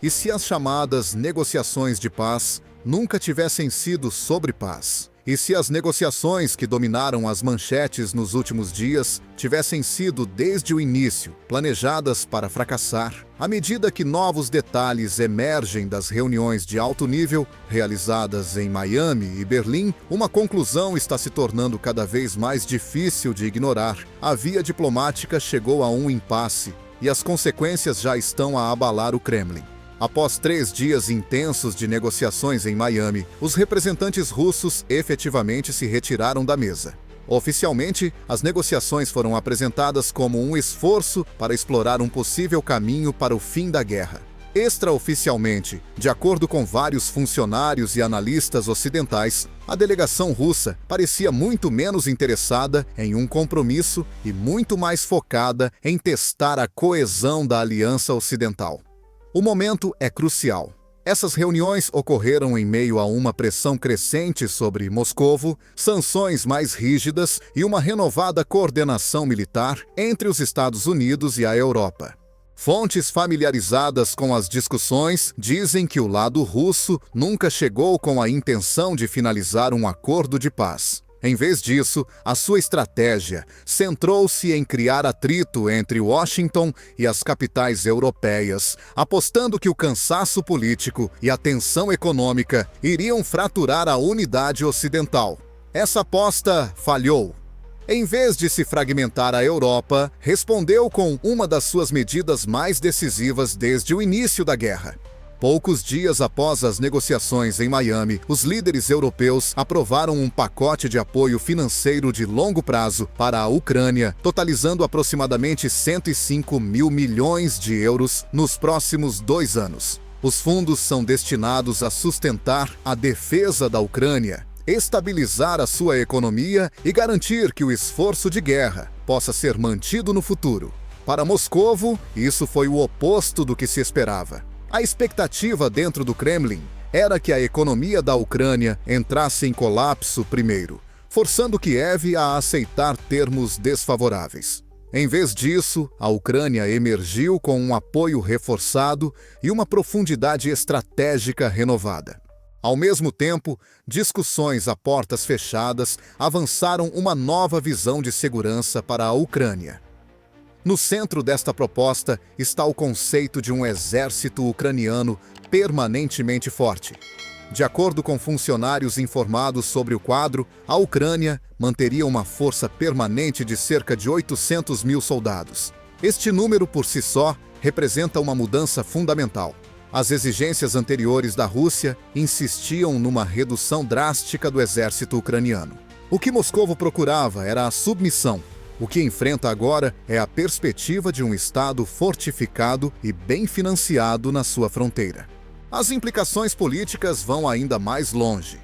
E se as chamadas negociações de paz nunca tivessem sido sobre paz? E se as negociações que dominaram as manchetes nos últimos dias tivessem sido, desde o início, planejadas para fracassar? À medida que novos detalhes emergem das reuniões de alto nível realizadas em Miami e Berlim, uma conclusão está se tornando cada vez mais difícil de ignorar. A via diplomática chegou a um impasse e as consequências já estão a abalar o Kremlin. Após 3 dias intensos de negociações em Miami, os representantes russos efetivamente se retiraram da mesa. Oficialmente, as negociações foram apresentadas como um esforço para explorar um possível caminho para o fim da guerra. Extraoficialmente, de acordo com vários funcionários e analistas ocidentais, a delegação russa parecia muito menos interessada em um compromisso e muito mais focada em testar a coesão da aliança ocidental. O momento é crucial. Essas reuniões ocorreram em meio a uma pressão crescente sobre Moscovo, sanções mais rígidas e uma renovada coordenação militar entre os Estados Unidos e a Europa. Fontes familiarizadas com as discussões dizem que o lado russo nunca chegou com a intenção de finalizar um acordo de paz. Em vez disso, a sua estratégia centrou-se em criar atrito entre Washington e as capitais europeias, apostando que o cansaço político e a tensão econômica iriam fraturar a unidade ocidental. Essa aposta falhou. Em vez de se fragmentar a Europa, respondeu com uma das suas medidas mais decisivas desde o início da guerra. Poucos dias após as negociações em Miami, os líderes europeus aprovaram um pacote de apoio financeiro de longo prazo para a Ucrânia, totalizando aproximadamente 105 mil milhões de euros nos próximos 2 anos. Os fundos são destinados a sustentar a defesa da Ucrânia, estabilizar a sua economia e garantir que o esforço de guerra possa ser mantido no futuro. Para Moscovo, isso foi o oposto do que se esperava. A expectativa dentro do Kremlin era que a economia da Ucrânia entrasse em colapso primeiro, forçando Kiev a aceitar termos desfavoráveis. Em vez disso, a Ucrânia emergiu com um apoio reforçado e uma profundidade estratégica renovada. Ao mesmo tempo, discussões a portas fechadas avançaram uma nova visão de segurança para a Ucrânia. No centro desta proposta está o conceito de um exército ucraniano permanentemente forte. De acordo com funcionários informados sobre o quadro, a Ucrânia manteria uma força permanente de cerca de 800 mil soldados. Este número por si só representa uma mudança fundamental. As exigências anteriores da Rússia insistiam numa redução drástica do exército ucraniano. O que Moscovo procurava era a submissão. O que enfrenta agora é a perspectiva de um Estado fortificado e bem financiado na sua fronteira. As implicações políticas vão ainda mais longe.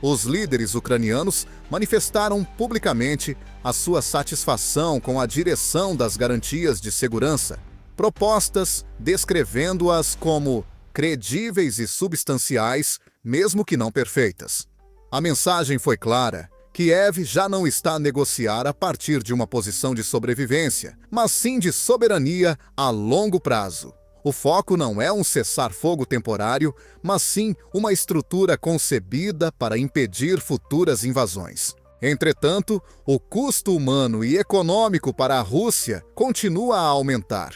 Os líderes ucranianos manifestaram publicamente a sua satisfação com a direção das garantias de segurança, propostas descrevendo-as como credíveis e substanciais, mesmo que não perfeitas. A mensagem foi clara. Kiev já não está a negociar a partir de uma posição de sobrevivência, mas sim de soberania a longo prazo. O foco não é um cessar-fogo temporário, mas sim uma estrutura concebida para impedir futuras invasões. Entretanto, o custo humano e econômico para a Rússia continua a aumentar.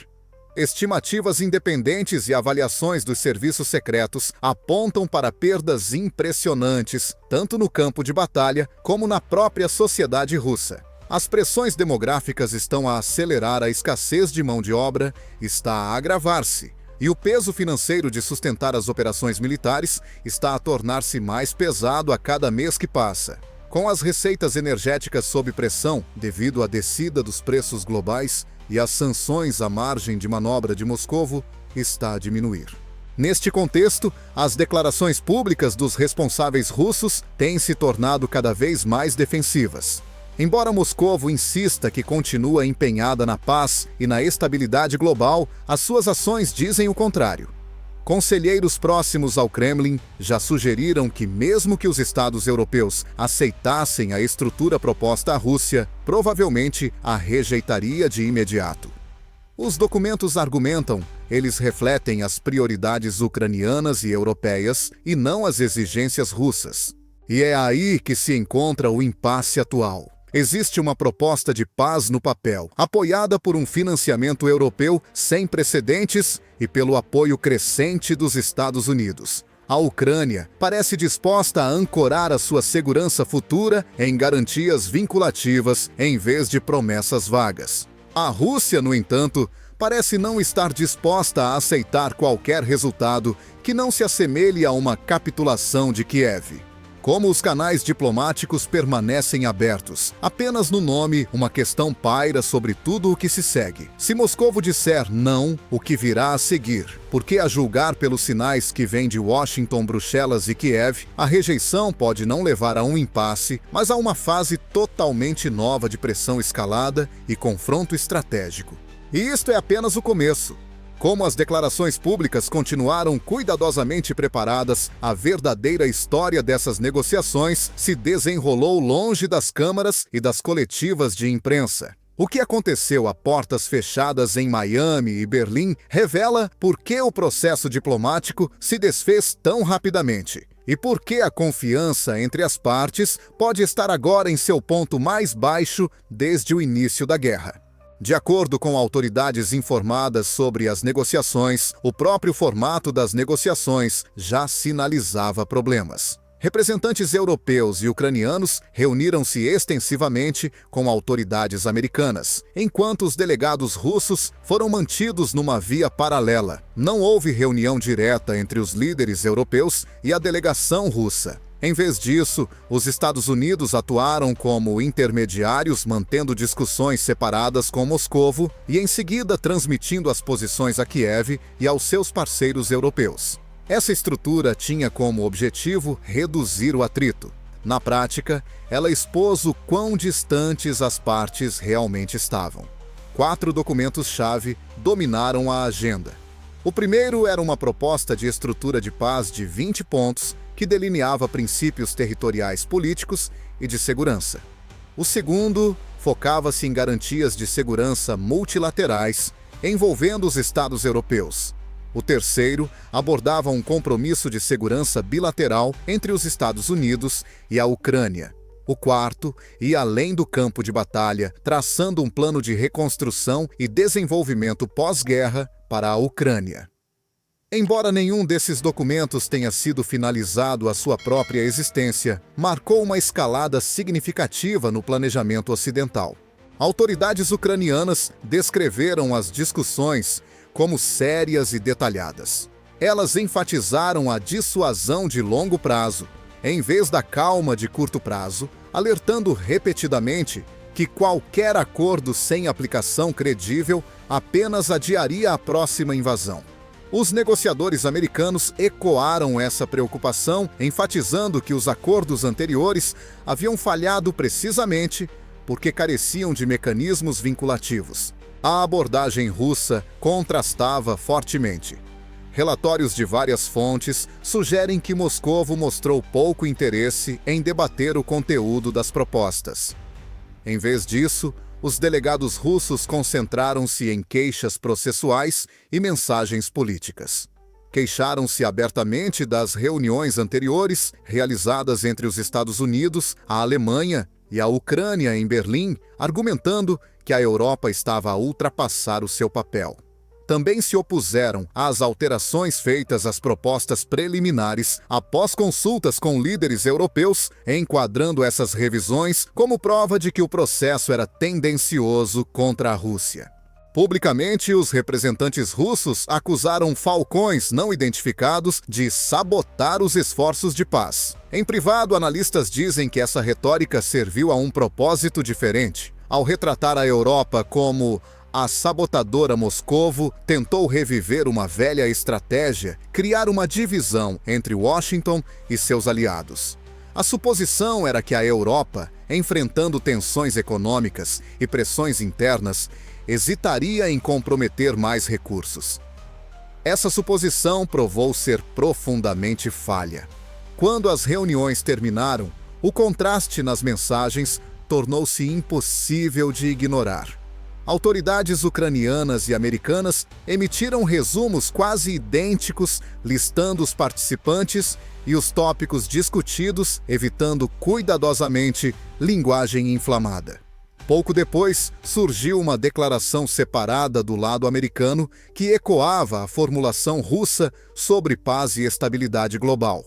Estimativas independentes e avaliações dos serviços secretos apontam para perdas impressionantes, tanto no campo de batalha como na própria sociedade russa. As pressões demográficas estão a acelerar, a escassez de mão de obra está a agravar-se, e o peso financeiro de sustentar as operações militares está a tornar-se mais pesado a cada mês que passa. Com as receitas energéticas sob pressão devido à descida dos preços globais e as sanções à margem de manobra de Moscovo, está a diminuir. Neste contexto, as declarações públicas dos responsáveis russos têm se tornado cada vez mais defensivas. Embora Moscovo insista que continua empenhada na paz e na estabilidade global, as suas ações dizem o contrário. Conselheiros próximos ao Kremlin já sugeriram que, mesmo que os estados europeus aceitassem a estrutura proposta à Rússia, provavelmente a rejeitaria de imediato. Os documentos argumentam eles refletem as prioridades ucranianas e europeias e não as exigências russas. E é aí que se encontra o impasse atual. Existe uma proposta de paz no papel, apoiada por um financiamento europeu sem precedentes e pelo apoio crescente dos Estados Unidos. A Ucrânia parece disposta a ancorar a sua segurança futura em garantias vinculativas em vez de promessas vagas. A Rússia, no entanto, parece não estar disposta a aceitar qualquer resultado que não se assemelhe a uma capitulação de Kiev. Como os canais diplomáticos permanecem abertos, apenas no nome uma questão paira sobre tudo o que se segue. Se Moscovo disser não, o que virá a seguir? Porque, a julgar pelos sinais que vêm de Washington, Bruxelas e Kiev, a rejeição pode não levar a um impasse, mas a uma fase totalmente nova de pressão escalada e confronto estratégico. E isto é apenas o começo. Como as declarações públicas continuaram cuidadosamente preparadas, a verdadeira história dessas negociações se desenrolou longe das câmaras e das coletivas de imprensa. O que aconteceu a portas fechadas em Miami e Berlim revela por que o processo diplomático se desfez tão rapidamente e por que a confiança entre as partes pode estar agora em seu ponto mais baixo desde o início da guerra. De acordo com autoridades informadas sobre as negociações, o próprio formato das negociações já sinalizava problemas. Representantes europeus e ucranianos reuniram-se extensivamente com autoridades americanas, enquanto os delegados russos foram mantidos numa via paralela. Não houve reunião direta entre os líderes europeus e a delegação russa. Em vez disso, os Estados Unidos atuaram como intermediários, mantendo discussões separadas com Moscovo e, em seguida, transmitindo as posições a Kiev e aos seus parceiros europeus. Essa estrutura tinha como objetivo reduzir o atrito. Na prática, ela expôs o quão distantes as partes realmente estavam. 4 documentos-chave dominaram a agenda. O primeiro era uma proposta de estrutura de paz de 20 pontos, que delineava princípios territoriais políticos e de segurança. O segundo focava-se em garantias de segurança multilaterais, envolvendo os Estados europeus. O terceiro abordava um compromisso de segurança bilateral entre os Estados Unidos e a Ucrânia. O quarto ia além do campo de batalha, traçando um plano de reconstrução e desenvolvimento pós-guerra para a Ucrânia. Embora nenhum desses documentos tenha sido finalizado a sua própria existência, marcou uma escalada significativa no planejamento ocidental. Autoridades ucranianas descreveram as discussões como sérias e detalhadas. Elas enfatizaram a dissuasão de longo prazo, em vez da calma de curto prazo, alertando repetidamente que qualquer acordo sem aplicação credível apenas adiaria a próxima invasão. Os negociadores americanos ecoaram essa preocupação, enfatizando que os acordos anteriores haviam falhado precisamente porque careciam de mecanismos vinculativos. A abordagem russa contrastava fortemente. Relatórios de várias fontes sugerem que Moscovo mostrou pouco interesse em debater o conteúdo das propostas. Em vez disso, os delegados russos concentraram-se em queixas processuais e mensagens políticas. Queixaram-se abertamente das reuniões anteriores realizadas entre os Estados Unidos, a Alemanha e a Ucrânia em Berlim, argumentando que a Europa estava a ultrapassar o seu papel. Também se opuseram às alterações feitas às propostas preliminares após consultas com líderes europeus, enquadrando essas revisões como prova de que o processo era tendencioso contra a Rússia. Publicamente, os representantes russos acusaram falcões não identificados de sabotar os esforços de paz. Em privado, analistas dizem que essa retórica serviu a um propósito diferente. Ao retratar a Europa como a sabotadora Moscovo, tentou reviver uma velha estratégia, criar uma divisão entre Washington e seus aliados. A suposição era que a Europa, enfrentando tensões econômicas e pressões internas, hesitaria em comprometer mais recursos. Essa suposição provou ser profundamente falha. Quando as reuniões terminaram, o contraste nas mensagens tornou-se impossível de ignorar. Autoridades ucranianas e americanas emitiram resumos quase idênticos, listando os participantes e os tópicos discutidos, evitando cuidadosamente linguagem inflamada. Pouco depois, surgiu uma declaração separada do lado americano que ecoava a formulação russa sobre paz e estabilidade global.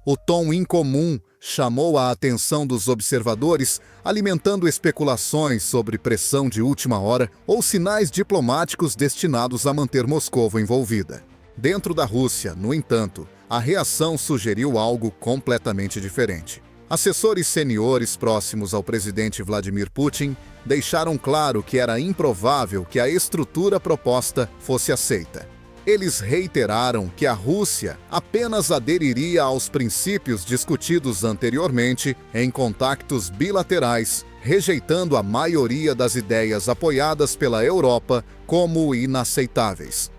O tom incomum chamou a atenção dos observadores, alimentando especulações sobre pressão de última hora ou sinais diplomáticos destinados a manter Moscou envolvida. Dentro da Rússia, no entanto, a reação sugeriu algo completamente diferente. Assessores seniores próximos ao presidente Vladimir Putin deixaram claro que era improvável que a estrutura proposta fosse aceita. Eles reiteraram que a Rússia apenas aderiria aos princípios discutidos anteriormente em contactos bilaterais, rejeitando a maioria das ideias apoiadas pela Europa como inaceitáveis.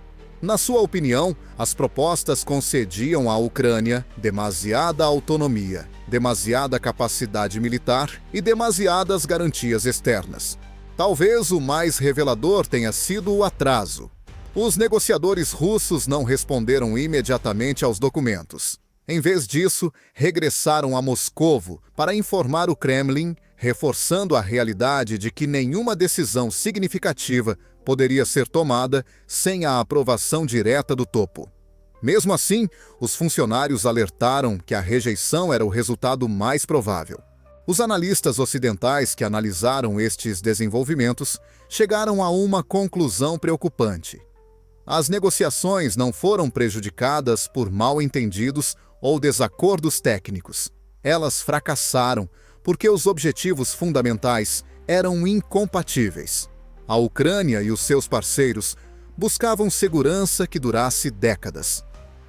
Na sua opinião, as propostas concediam à Ucrânia demasiada autonomia, demasiada capacidade militar e demasiadas garantias externas. Talvez o mais revelador tenha sido o atraso. Os negociadores russos não responderam imediatamente aos documentos. Em vez disso, regressaram a Moscovo para informar o Kremlin, reforçando a realidade de que nenhuma decisão significativa poderia ser tomada sem a aprovação direta do topo. Mesmo assim, os funcionários alertaram que a rejeição era o resultado mais provável. Os analistas ocidentais que analisaram estes desenvolvimentos chegaram a uma conclusão preocupante. As negociações não foram prejudicadas por mal-entendidos ou desacordos técnicos. Elas fracassaram porque os objetivos fundamentais eram incompatíveis. A Ucrânia e os seus parceiros buscavam segurança que durasse décadas.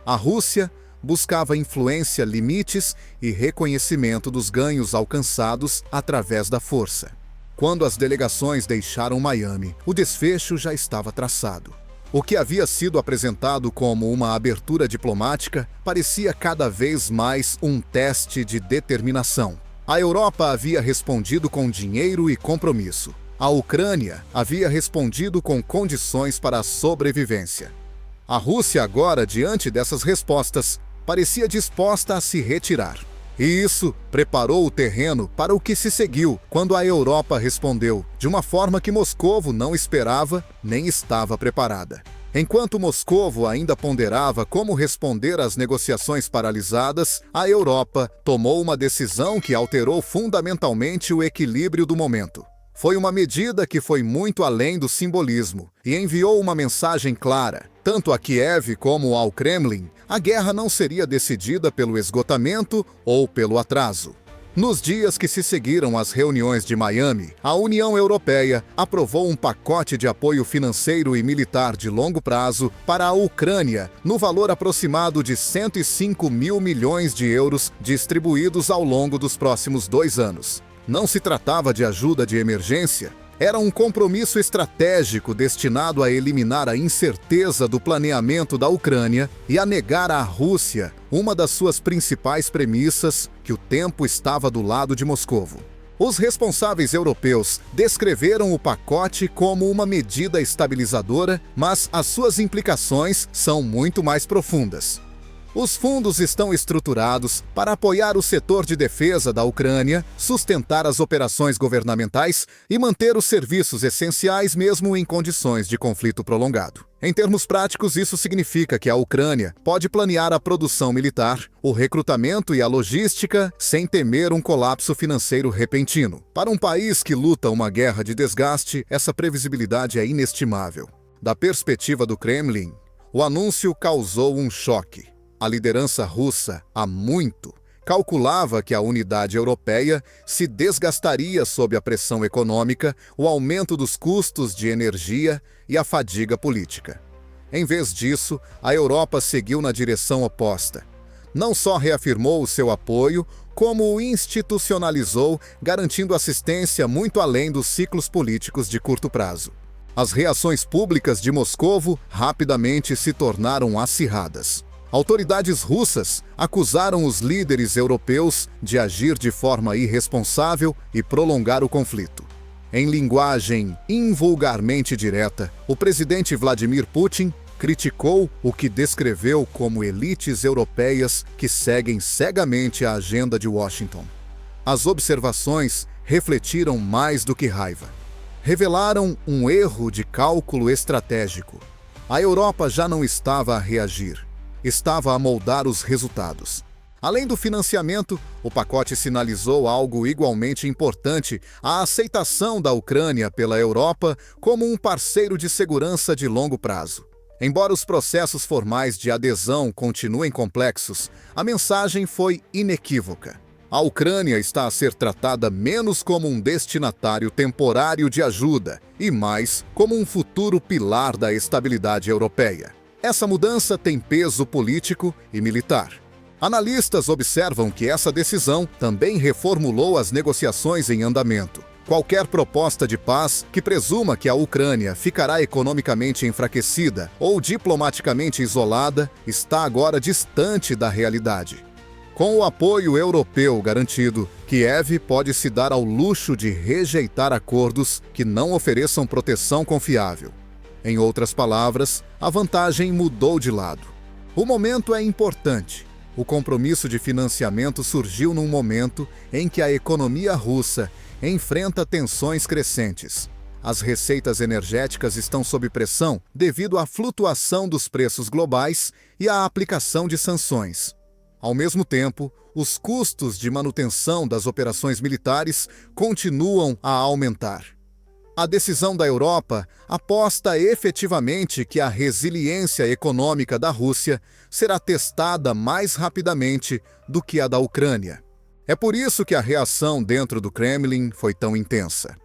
A Rússia buscava influência, limites e reconhecimento dos ganhos alcançados através da força. Quando as delegações deixaram Miami, o desfecho já estava traçado. O que havia sido apresentado como uma abertura diplomática parecia cada vez mais um teste de determinação. A Europa havia respondido com dinheiro e compromisso. A Ucrânia havia respondido com condições para a sobrevivência. A Rússia agora, diante dessas respostas, parecia disposta a se retirar. E isso preparou o terreno para o que se seguiu quando a Europa respondeu de uma forma que Moscovo não esperava nem estava preparada. Enquanto Moscovo ainda ponderava como responder às negociações paralisadas, a Europa tomou uma decisão que alterou fundamentalmente o equilíbrio do momento. Foi uma medida que foi muito além do simbolismo e enviou uma mensagem clara, tanto a Kiev como ao Kremlin: a guerra não seria decidida pelo esgotamento ou pelo atraso. Nos dias que se seguiram às reuniões de Miami, a União Europeia aprovou um pacote de apoio financeiro e militar de longo prazo para a Ucrânia, no valor aproximado de 105 mil milhões de euros, distribuídos ao longo dos próximos 2 anos. Não se tratava de ajuda de emergência, era um compromisso estratégico destinado a eliminar a incerteza do planeamento da Ucrânia e a negar à Rússia uma das suas principais premissas, que o tempo estava do lado de Moscovo. Os responsáveis europeus descreveram o pacote como uma medida estabilizadora, mas as suas implicações são muito mais profundas. Os fundos estão estruturados para apoiar o setor de defesa da Ucrânia, sustentar as operações governamentais e manter os serviços essenciais mesmo em condições de conflito prolongado. Em termos práticos, isso significa que a Ucrânia pode planear a produção militar, o recrutamento e a logística sem temer um colapso financeiro repentino. Para um país que luta uma guerra de desgaste, essa previsibilidade é inestimável. Da perspectiva do Kremlin, o anúncio causou um choque. A liderança russa, há muito, calculava que a unidade europeia se desgastaria sob a pressão econômica, o aumento dos custos de energia e a fadiga política. Em vez disso, a Europa seguiu na direção oposta. Não só reafirmou o seu apoio, como o institucionalizou, garantindo assistência muito além dos ciclos políticos de curto prazo. As reações públicas de Moscovo rapidamente se tornaram acirradas. Autoridades russas acusaram os líderes europeus de agir de forma irresponsável e prolongar o conflito. Em linguagem invulgarmente direta, o presidente Vladimir Putin criticou o que descreveu como elites europeias que seguem cegamente a agenda de Washington. As observações refletiram mais do que raiva. Revelaram um erro de cálculo estratégico. A Europa já não estava a reagir, estava a moldar os resultados. Além do financiamento, o pacote sinalizou algo igualmente importante: a aceitação da Ucrânia pela Europa como um parceiro de segurança de longo prazo. Embora os processos formais de adesão continuem complexos, a mensagem foi inequívoca. A Ucrânia está a ser tratada menos como um destinatário temporário de ajuda e mais como um futuro pilar da estabilidade europeia. Essa mudança tem peso político e militar. Analistas observam que essa decisão também reformulou as negociações em andamento. Qualquer proposta de paz que presuma que a Ucrânia ficará economicamente enfraquecida ou diplomaticamente isolada está agora distante da realidade. Com o apoio europeu garantido, Kiev pode se dar ao luxo de rejeitar acordos que não ofereçam proteção confiável. Em outras palavras, a vantagem mudou de lado. O momento é importante. O compromisso de financiamento surgiu num momento em que a economia russa enfrenta tensões crescentes. As receitas energéticas estão sob pressão devido à flutuação dos preços globais e à aplicação de sanções. Ao mesmo tempo, os custos de manutenção das operações militares continuam a aumentar. A decisão da Europa aposta efetivamente que a resiliência econômica da Rússia será testada mais rapidamente do que a da Ucrânia. É por isso que a reação dentro do Kremlin foi tão intensa.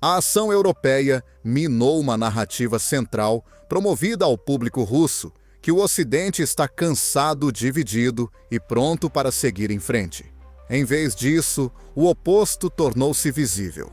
A ação europeia minou uma narrativa central promovida ao público russo, que o Ocidente está cansado, dividido e pronto para seguir em frente. Em vez disso, o oposto tornou-se visível.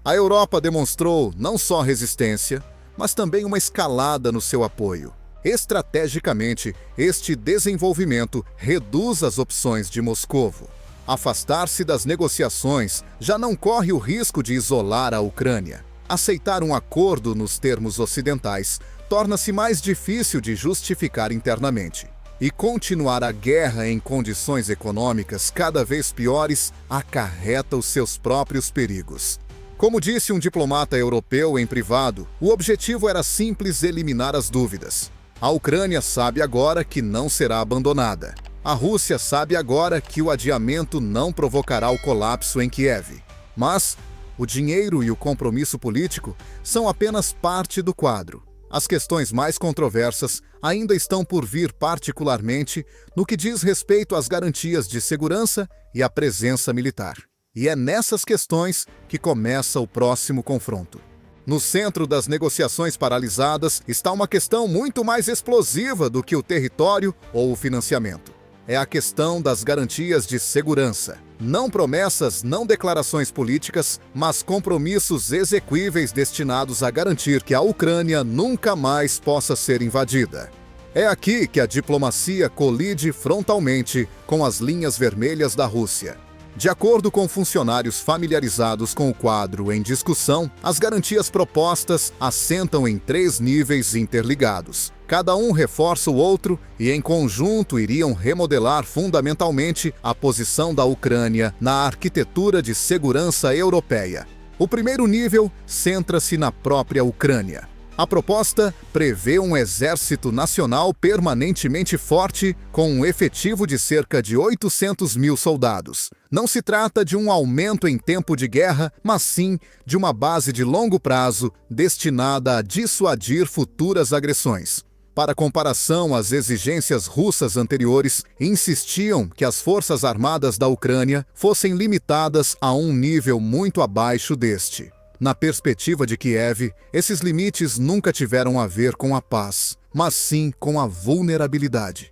A Europa demonstrou não só resistência, mas também uma escalada no seu apoio. Estrategicamente, este desenvolvimento reduz as opções de Moscovo. Afastar-se das negociações já não corre o risco de isolar a Ucrânia. Aceitar um acordo nos termos ocidentais torna-se mais difícil de justificar internamente. E continuar a guerra em condições econômicas cada vez piores acarreta os seus próprios perigos. Como disse um diplomata europeu em privado, o objetivo era simples: eliminar as dúvidas. A Ucrânia sabe agora que não será abandonada. A Rússia sabe agora que o adiamento não provocará o colapso em Kiev. Mas o dinheiro e o compromisso político são apenas parte do quadro. As questões mais controversas ainda estão por vir, particularmente no que diz respeito às garantias de segurança e à presença militar. E é nessas questões que começa o próximo confronto. No centro das negociações paralisadas está uma questão muito mais explosiva do que o território ou o financiamento. É a questão das garantias de segurança. Não promessas, não declarações políticas, mas compromissos exequíveis destinados a garantir que a Ucrânia nunca mais possa ser invadida. É aqui que a diplomacia colide frontalmente com as linhas vermelhas da Rússia. De acordo com funcionários familiarizados com o quadro em discussão, as garantias propostas assentam em 3 níveis interligados. Cada um reforça o outro e, em conjunto, iriam remodelar fundamentalmente a posição da Ucrânia na arquitetura de segurança europeia. O primeiro nível centra-se na própria Ucrânia. A proposta prevê um exército nacional permanentemente forte, com um efetivo de cerca de 800 mil soldados. Não se trata de um aumento em tempo de guerra, mas sim de uma base de longo prazo destinada a dissuadir futuras agressões. Para comparação, as exigências russas anteriores insistiam que as forças armadas da Ucrânia fossem limitadas a um nível muito abaixo deste. Na perspectiva de Kiev, esses limites nunca tiveram a ver com a paz, mas sim com a vulnerabilidade.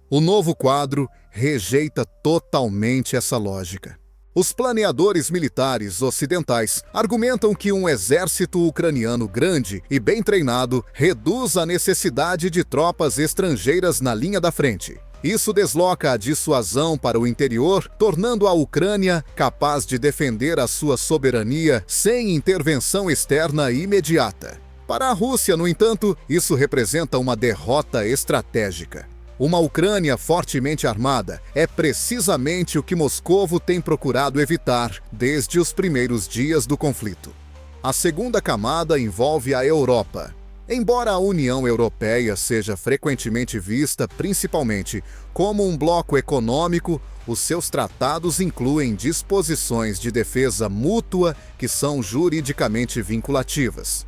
O novo quadro rejeita totalmente essa lógica. Os planeadores militares ocidentais argumentam que um exército ucraniano grande e bem treinado reduz a necessidade de tropas estrangeiras na linha da frente. Isso desloca a dissuasão para o interior, tornando a Ucrânia capaz de defender a sua soberania sem intervenção externa imediata. Para a Rússia, no entanto, isso representa uma derrota estratégica. Uma Ucrânia fortemente armada é precisamente o que Moscovo tem procurado evitar desde os primeiros dias do conflito. A segunda camada envolve a Europa. Embora a União Europeia seja frequentemente vista principalmente como um bloco econômico, os seus tratados incluem disposições de defesa mútua que são juridicamente vinculativas.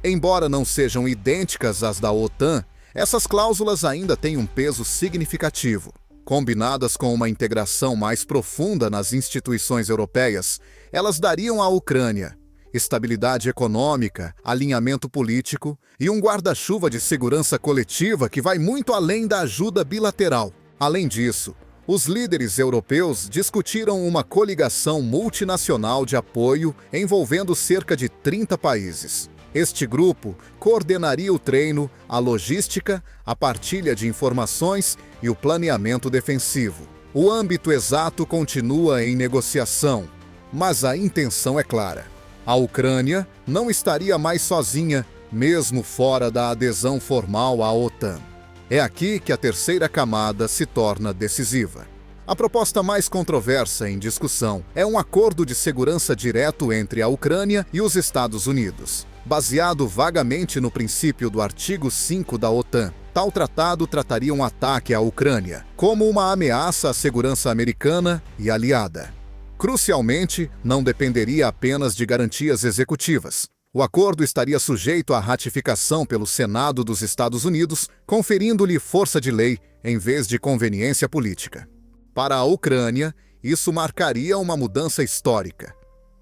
Embora não sejam idênticas às da OTAN, essas cláusulas ainda têm um peso significativo. Combinadas com uma integração mais profunda nas instituições europeias, elas dariam à Ucrânia estabilidade econômica, alinhamento político e um guarda-chuva de segurança coletiva que vai muito além da ajuda bilateral. Além disso, os líderes europeus discutiram uma coligação multinacional de apoio envolvendo cerca de 30 países. Este grupo coordenaria o treino, a logística, a partilha de informações e o planeamento defensivo. O âmbito exato continua em negociação, mas a intenção é clara. A Ucrânia não estaria mais sozinha, mesmo fora da adesão formal à OTAN. É aqui que a terceira camada se torna decisiva. A proposta mais controversa em discussão é um acordo de segurança direto entre a Ucrânia e os Estados Unidos. Baseado vagamente no princípio do artigo 5 da OTAN, tal tratado trataria um ataque à Ucrânia como uma ameaça à segurança americana e aliada. Crucialmente, não dependeria apenas de garantias executivas. O acordo estaria sujeito à ratificação pelo Senado dos Estados Unidos, conferindo-lhe força de lei em vez de conveniência política. Para a Ucrânia, isso marcaria uma mudança histórica.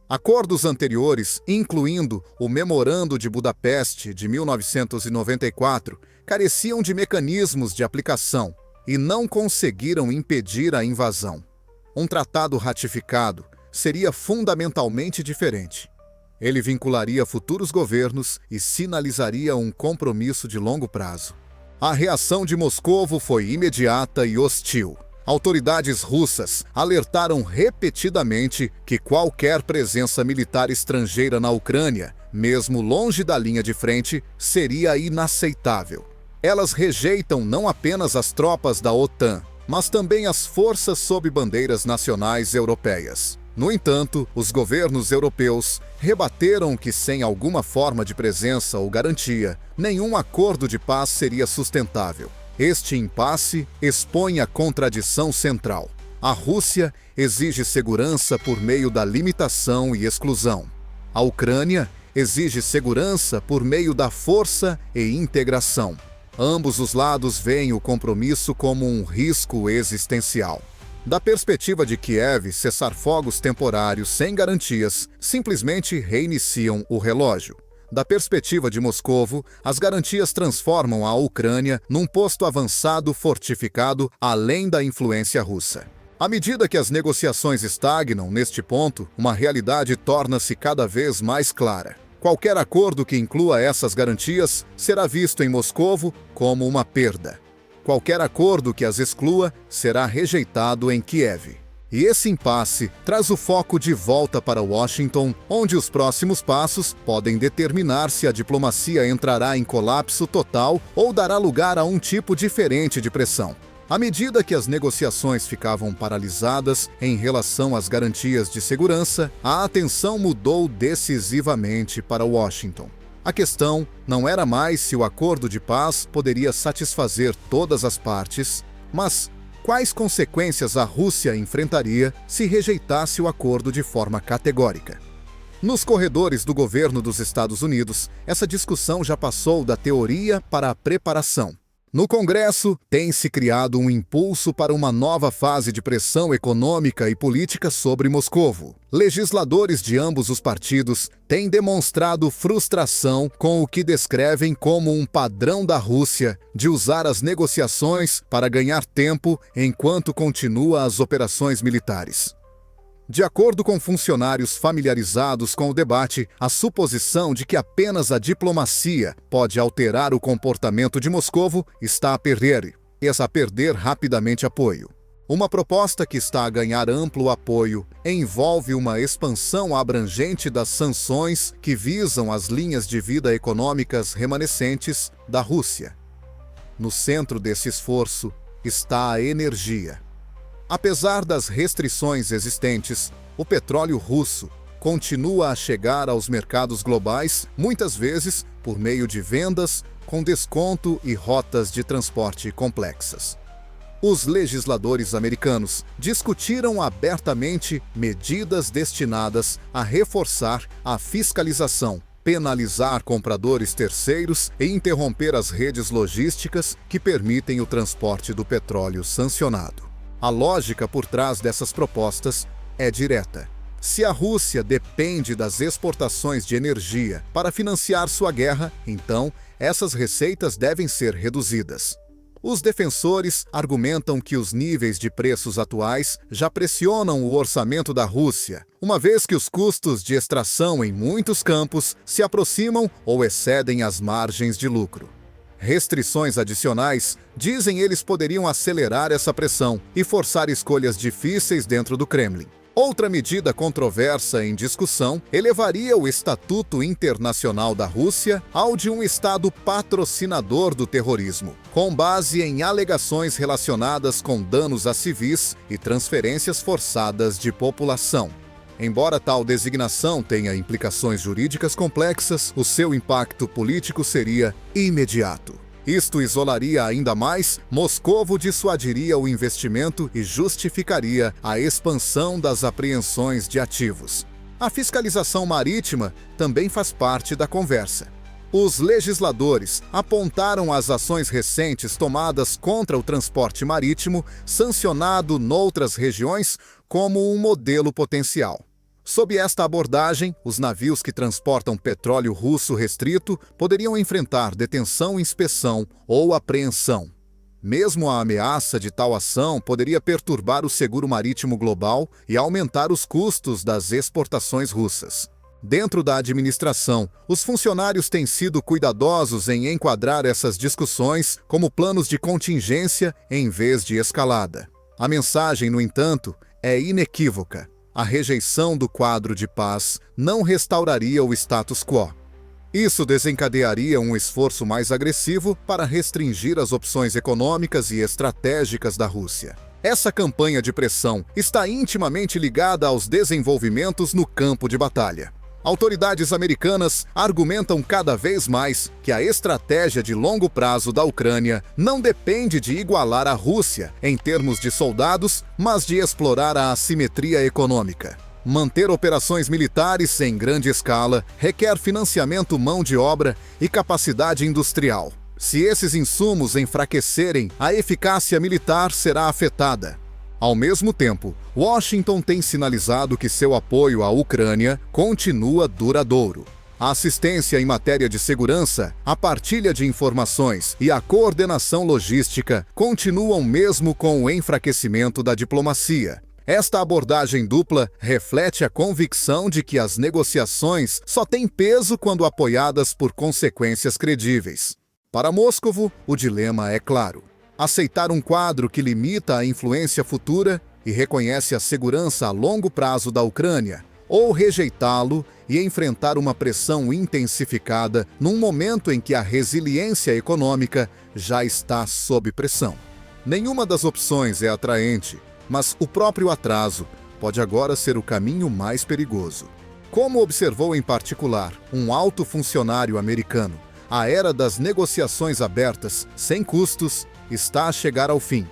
Acordos anteriores, incluindo o Memorando de Budapeste de 1994, careciam de mecanismos de aplicação e não conseguiram impedir a invasão. Um tratado ratificado seria fundamentalmente diferente. Ele vincularia futuros governos e sinalizaria um compromisso de longo prazo. A reação de Moscovo foi imediata e hostil. Autoridades russas alertaram repetidamente que qualquer presença militar estrangeira na Ucrânia, mesmo longe da linha de frente, seria inaceitável. Elas rejeitam não apenas as tropas da OTAN, mas também as forças sob bandeiras nacionais europeias. No entanto, os governos europeus rebateram que sem alguma forma de presença ou garantia, nenhum acordo de paz seria sustentável. Este impasse expõe a contradição central. A Rússia exige segurança por meio da limitação e exclusão. A Ucrânia exige segurança por meio da força e integração. Ambos os lados veem o compromisso como um risco existencial. Da perspectiva de Kiev, cessar-fogos temporários sem garantias simplesmente reiniciam o relógio. Da perspectiva de Moscovo, as garantias transformam a Ucrânia num posto avançado fortificado além da influência russa. À medida que as negociações estagnam neste ponto, uma realidade torna-se cada vez mais clara. Qualquer acordo que inclua essas garantias será visto em Moscovo como uma perda. Qualquer acordo que as exclua será rejeitado em Kiev. E esse impasse traz o foco de volta para Washington, onde os próximos passos podem determinar se a diplomacia entrará em colapso total ou dará lugar a um tipo diferente de pressão. À medida que as negociações ficavam paralisadas em relação às garantias de segurança, a atenção mudou decisivamente para Washington. A questão não era mais se o acordo de paz poderia satisfazer todas as partes, mas quais consequências a Rússia enfrentaria se rejeitasse o acordo de forma categórica. Nos corredores do governo dos Estados Unidos, essa discussão já passou da teoria para a preparação. No Congresso, tem-se criado um impulso para uma nova fase de pressão econômica e política sobre Moscovo. Legisladores de ambos os partidos têm demonstrado frustração com o que descrevem como um padrão da Rússia de usar as negociações para ganhar tempo enquanto continua as operações militares. De acordo com funcionários familiarizados com o debate, a suposição de que apenas a diplomacia pode alterar o comportamento de Moscovo está a perder. a perder rapidamente apoio. Uma proposta que está a ganhar amplo apoio envolve uma expansão abrangente das sanções que visam as linhas de vida econômicas remanescentes da Rússia. No centro desse esforço está a energia. Apesar das restrições existentes, o petróleo russo continua a chegar aos mercados globais, muitas vezes por meio de vendas com desconto e rotas de transporte complexas. Os legisladores americanos discutiram abertamente medidas destinadas a reforçar a fiscalização, penalizar compradores terceiros e interromper as redes logísticas que permitem o transporte do petróleo sancionado. A lógica por trás dessas propostas é direta. Se a Rússia depende das exportações de energia para financiar sua guerra, então essas receitas devem ser reduzidas. Os defensores argumentam que os níveis de preços atuais já pressionam o orçamento da Rússia, uma vez que os custos de extração em muitos campos se aproximam ou excedem as margens de lucro. Restrições adicionais, dizem eles, poderiam acelerar essa pressão e forçar escolhas difíceis dentro do Kremlin. Outra medida controversa em discussão elevaria o estatuto internacional da Rússia ao de um Estado patrocinador do terrorismo, com base em alegações relacionadas com danos a civis e transferências forçadas de população. Embora tal designação tenha implicações jurídicas complexas, o seu impacto político seria imediato. Isto isolaria ainda mais, Moscovo dissuadiria o investimento e justificaria a expansão das apreensões de ativos. A fiscalização marítima também faz parte da conversa. Os legisladores apontaram as ações recentes tomadas contra o transporte marítimo, sancionado noutras regiões, como um modelo potencial. Sob esta abordagem, os navios que transportam petróleo russo restrito poderiam enfrentar detenção, inspeção ou apreensão. Mesmo a ameaça de tal ação poderia perturbar o seguro marítimo global e aumentar os custos das exportações russas. Dentro da administração, os funcionários têm sido cuidadosos em enquadrar essas discussões como planos de contingência em vez de escalada. A mensagem, no entanto, é inequívoca. A rejeição do quadro de paz não restauraria o status quo. Isso desencadearia um esforço mais agressivo para restringir as opções econômicas e estratégicas da Rússia. Essa campanha de pressão está intimamente ligada aos desenvolvimentos no campo de batalha. Autoridades americanas argumentam cada vez mais que a estratégia de longo prazo da Ucrânia não depende de igualar a Rússia em termos de soldados, mas de explorar a assimetria econômica. Manter operações militares em grande escala requer financiamento, mão de obra e capacidade industrial. Se esses insumos enfraquecerem, a eficácia militar será afetada. Ao mesmo tempo, Washington tem sinalizado que seu apoio à Ucrânia continua duradouro. A assistência em matéria de segurança, a partilha de informações e a coordenação logística continuam mesmo com o enfraquecimento da diplomacia. Esta abordagem dupla reflete a convicção de que as negociações só têm peso quando apoiadas por consequências credíveis. Para Moscovo, o dilema é claro. Aceitar um quadro que limita a influência futura e reconhece a segurança a longo prazo da Ucrânia, ou rejeitá-lo e enfrentar uma pressão intensificada num momento em que a resiliência econômica já está sob pressão. Nenhuma das opções é atraente, mas o próprio atraso pode agora ser o caminho mais perigoso. Como observou em particular um alto funcionário americano, a era das negociações abertas, sem custos, está a chegar ao fim.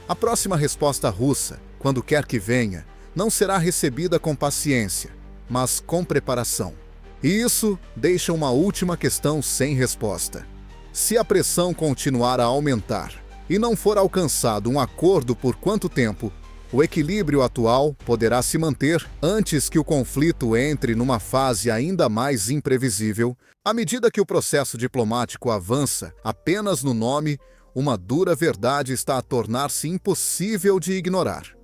A próxima resposta russa, quando quer que venha, não será recebida com paciência, mas com preparação. E isso deixa uma última questão sem resposta. Se a pressão continuar a aumentar e não for alcançado um acordo por quanto tempo, o equilíbrio atual poderá se manter antes que o conflito entre numa fase ainda mais imprevisível. À medida que o processo diplomático avança apenas no nome, uma dura verdade está a tornar-se impossível de ignorar.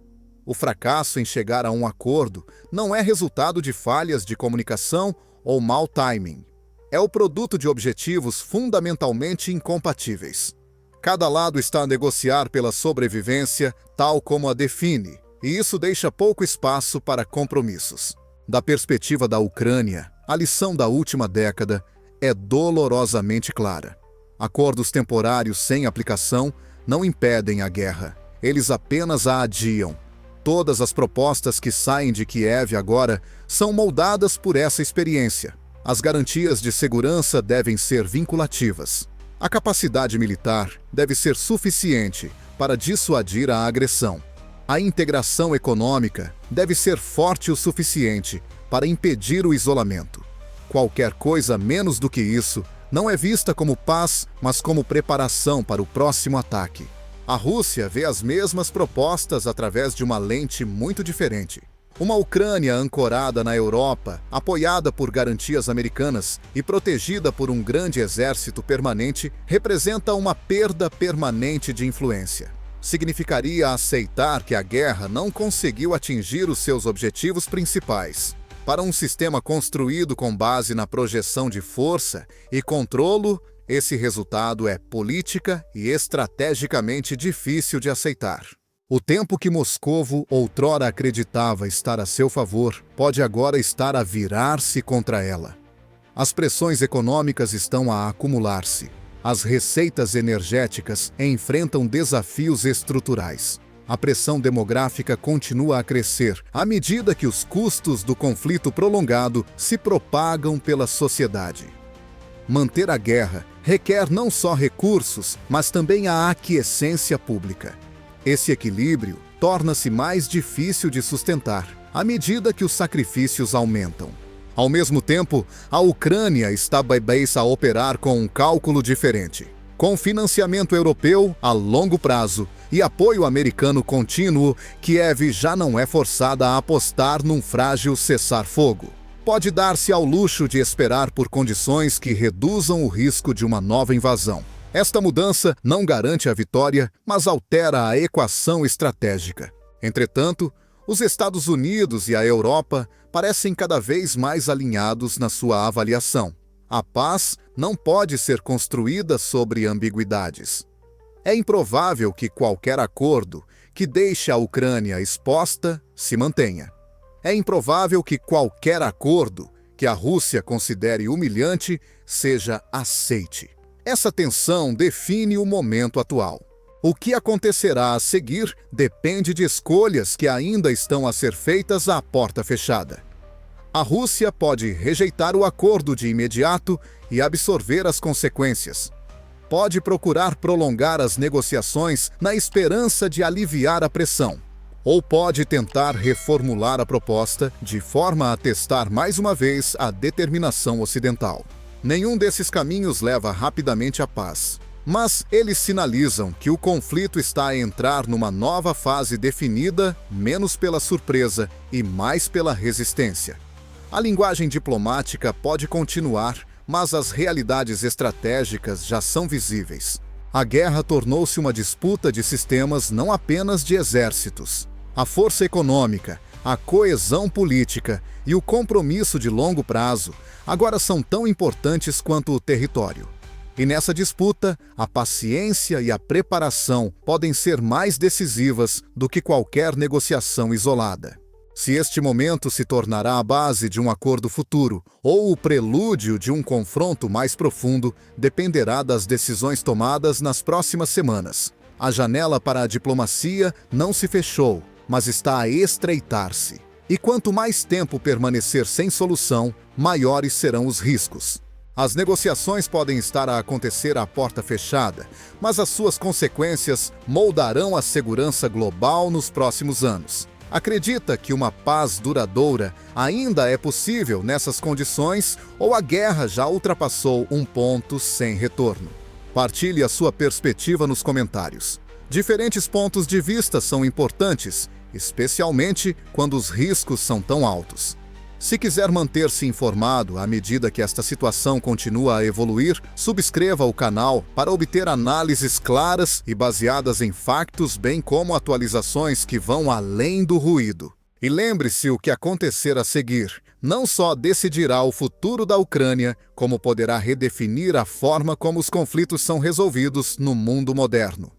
O fracasso em chegar a um acordo não é resultado de falhas de comunicação ou mau timing. É o produto de objetivos fundamentalmente incompatíveis. Cada lado está a negociar pela sobrevivência, tal como a define, e isso deixa pouco espaço para compromissos. Da perspectiva da Ucrânia, a lição da última década é dolorosamente clara. Acordos temporários sem aplicação não impedem a guerra, eles apenas a adiam. Todas as propostas que saem de Kiev agora são moldadas por essa experiência. As garantias de segurança devem ser vinculativas. A capacidade militar deve ser suficiente para dissuadir a agressão. A integração econômica deve ser forte o suficiente para impedir o isolamento. Qualquer coisa menos do que isso não é vista como paz, mas como preparação para o próximo ataque. A Rússia vê as mesmas propostas através de uma lente muito diferente. Uma Ucrânia ancorada na Europa, apoiada por garantias americanas e protegida por um grande exército permanente, representa uma perda permanente de influência. Significaria aceitar que a guerra não conseguiu atingir os seus objetivos principais. Para um sistema construído com base na projeção de força e controlo, esse resultado é política e estrategicamente difícil de aceitar. O tempo que Moscovo outrora acreditava estar a seu favor pode agora estar a virar-se contra ela. As pressões econômicas estão a acumular-se. As receitas energéticas enfrentam desafios estruturais. A pressão demográfica continua a crescer à medida que os custos do conflito prolongado se propagam pela sociedade. Manter a guerra requer não só recursos, mas também a aquiescência pública. Esse equilíbrio torna-se mais difícil de sustentar à medida que os sacrifícios aumentam. Ao mesmo tempo, a Ucrânia está a operar com um cálculo diferente. Com financiamento europeu a longo prazo e apoio americano contínuo, Kiev já não é forçada a apostar num frágil cessar-fogo. Pode dar-se ao luxo de esperar por condições que reduzam o risco de uma nova invasão. Esta mudança não garante a vitória, mas altera a equação estratégica. Entretanto, os Estados Unidos e a Europa parecem cada vez mais alinhados na sua avaliação. A paz não pode ser construída sobre ambiguidades. É improvável que qualquer acordo que deixe a Ucrânia exposta se mantenha. É improvável que qualquer acordo que a Rússia considere humilhante seja aceite. Essa tensão define o momento atual. O que acontecerá a seguir depende de escolhas que ainda estão a ser feitas à porta fechada. A Rússia pode rejeitar o acordo de imediato e absorver as consequências. Pode procurar prolongar as negociações na esperança de aliviar a pressão. Ou pode tentar reformular a proposta de forma a testar mais uma vez a determinação ocidental. Nenhum desses caminhos leva rapidamente à paz, mas eles sinalizam que o conflito está a entrar numa nova fase definida menos pela surpresa e mais pela resistência. A linguagem diplomática pode continuar, mas as realidades estratégicas já são visíveis. A guerra tornou-se uma disputa de sistemas, não apenas de exércitos. A força econômica, a coesão política e o compromisso de longo prazo agora são tão importantes quanto o território. E nessa disputa, a paciência e a preparação podem ser mais decisivas do que qualquer negociação isolada. Se este momento se tornará a base de um acordo futuro ou o prelúdio de um confronto mais profundo, dependerá das decisões tomadas nas próximas semanas. A janela para a diplomacia não se fechou, mas está a estreitar-se. E quanto mais tempo permanecer sem solução, maiores serão os riscos. As negociações podem estar a acontecer à porta fechada, mas as suas consequências moldarão a segurança global nos próximos anos. Acredita que uma paz duradoura ainda é possível nessas condições ou a guerra já ultrapassou um ponto sem retorno? Partilhe a sua perspectiva nos comentários. Diferentes pontos de vista são importantes, especialmente quando os riscos são tão altos. Se quiser manter-se informado à medida que esta situação continua a evoluir, subscreva o canal para obter análises claras e baseadas em factos, bem como atualizações que vão além do ruído. E lembre-se, o que acontecer a seguir não só decidirá o futuro da Ucrânia, como poderá redefinir a forma como os conflitos são resolvidos no mundo moderno.